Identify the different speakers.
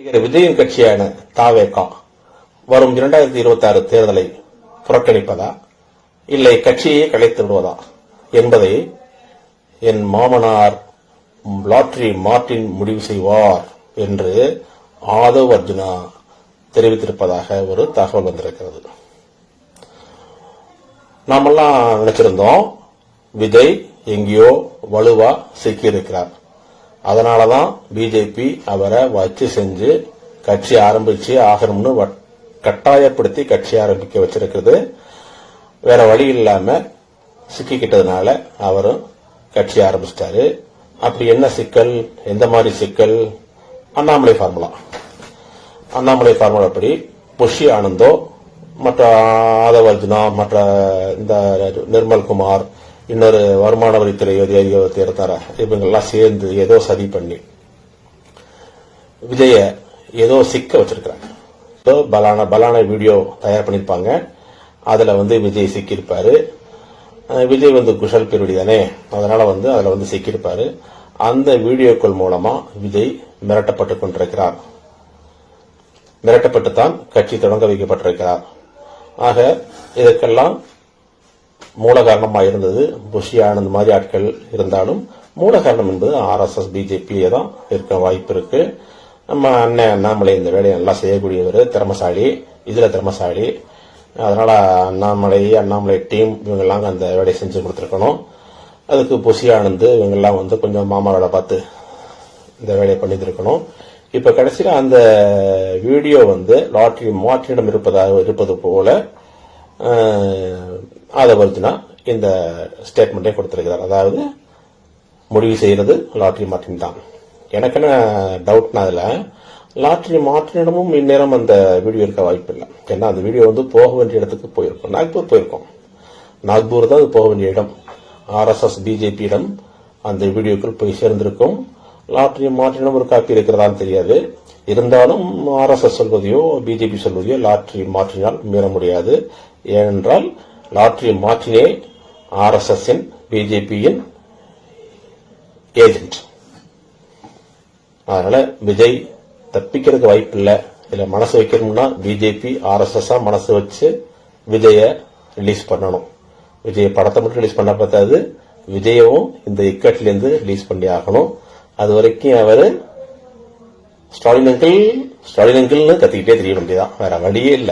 Speaker 1: நடிகர் விஜயின் கட்சியான தாவேகா வரும் 2026 தேர்தலை புறக்கணிப்பதா இல்லை கட்சியை கலைத்து விடுவதா என்பதை என் மாமனார் லாட்டரி மார்ட்டின் முடிவு செய்வார் என்று ஆதவ் அர்ஜுனா தெரிவித்திருப்பதாக ஒரு தகவல் வந்திருக்கிறது. நாமெல்லாம் நினைச்சிருந்தோம் விஜய் எங்கேயோ வலுவா சிக்கியிருக்கிறார், அதனாலதான் பிஜேபி அவரை வச்சு செஞ்சு கட்சி ஆரம்பிச்சு ஆகணும்னு கட்டாயப்படுத்தி கட்சி ஆரம்பிக்க வச்சிருக்கிறது. வேற வழி இல்லாம சிக்கிக்கிட்டதுனால அவரும் கட்சி ஆரம்பிச்சிட்டாரு. அப்படி என்ன சிக்கல், எந்த மாதிரி சிக்கல்? அண்ணாமலை ஃபார்முலா படி புஷி ஆனந்தோ, மற்ற ஆதவ் அர்ஜுனா, மற்ற இந்த நிர்மல்குமார், இன்னொரு வருமான வரித்துறை அதிகாரி இருந்தார, இவங்கெல்லாம் சேர்ந்து ஏதோ சதி பண்ணி விஜய ஏதோ சிக்க வச்சிருக்கிறாங்க. பலான வீடியோ தயார் பண்ணிருப்பாங்க. அதுல விஜய் சிக்கியிருப்பாரு. விஜய் குஷல் பெருடி தானே, அதனால அதுல சிக்கியிருப்பாரு. அந்த வீடியோக்கள் மூலமா விஜய் மிரட்டப்பட்டுக் கொண்டிருக்கிறார். மிரட்டப்பட்டுத்தான் கட்சி தொடங்க வைக்கப்பட்டிருக்கிறார். ஆக இதற்கெல்லாம் மூல காரணமாக இருந்தது புஷி ஆனந்த் மாதிரி ஆட்கள் இருந்தாலும் மூல காரணம் என்பது RSS பிஜேபியே தான் இருக்க வாய்ப்பு இருக்கு. நம்ம அண்ணன் அண்ணாமலை இந்த வேலையை நல்லா செய்யக்கூடியவர், திறமசாலி, இதுல திறமசாலி. அதனால அண்ணாமலை டீம் இவங்கெல்லாம் அந்த வேலையை செஞ்சு கொடுத்துருக்கணும். அதுக்கு புஷி ஆனந்த் இவங்கெல்லாம் கொஞ்சம் மாமா வேலை பார்த்து இந்த வேலையை பண்ணியிருக்கணும். இப்ப கடைசியில அந்த வீடியோ லாட்டரி மார்ட்டினிடம் இருப்பது போல ஆதவ் அர்ஜுனா இந்த ஸ்டேட்மெண்டை கொடுத்திருக்கிறார். அதாவது முடிவு செய்யறது லாட்டரி மார்ட்டின் தான். எனக்கு என்ன டவுட்னா, அதுல லாட்டரி மார்ட்டினிடமும் இந்நேரம் அந்த வீடியோ இருக்க வாய்ப்பு இல்லை. ஏன்னா அந்த வீடியோ போக வேண்டிய இடத்துக்கு போயிருக்கும், நாக்பூர் போயிருக்கோம். நாக்பூர் தான் அது போக வேண்டிய இடம். RSS பிஜேபியிடம் அந்த வீடியோக்கள் போய் சேர்ந்திருக்கும். லாட்டரி மார்ட்டினிடம் ஒரு காப்பி இருக்கிறதான்னு தெரியாது. இருந்தாலும் RSS சொல்வதையோ பிஜேபி சொல்வதையோ லாட்டரி மார்ட்டினால் மீற முடியாது. ஏனென்றால் லாட்டரி மார்ட்டினே RSS பிஜேபியின் ஏஜென்ட். அதனால விஜய் தப்பிக்கிறதுக்கு வாய்ப்பு இல்லை. இதுல மனசு வைக்கணும்னா பிஜேபி RSS மனசு வச்சு விஜய ரிலீஸ் பண்ணணும். விஜய் படத்தை மட்டும் ரிலீஸ் பண்ண பார்த்தாது, விஜயவும் இந்த இக்கட்ல இருந்து ரிலீஸ் பண்ணி ஆகணும். அது வரைக்கும் அவரு ஸ்டாலின் அங்கிள்னு கத்திக்கிட்டே தெரிய வேண்டியதான், வேற வழியே இல்லை.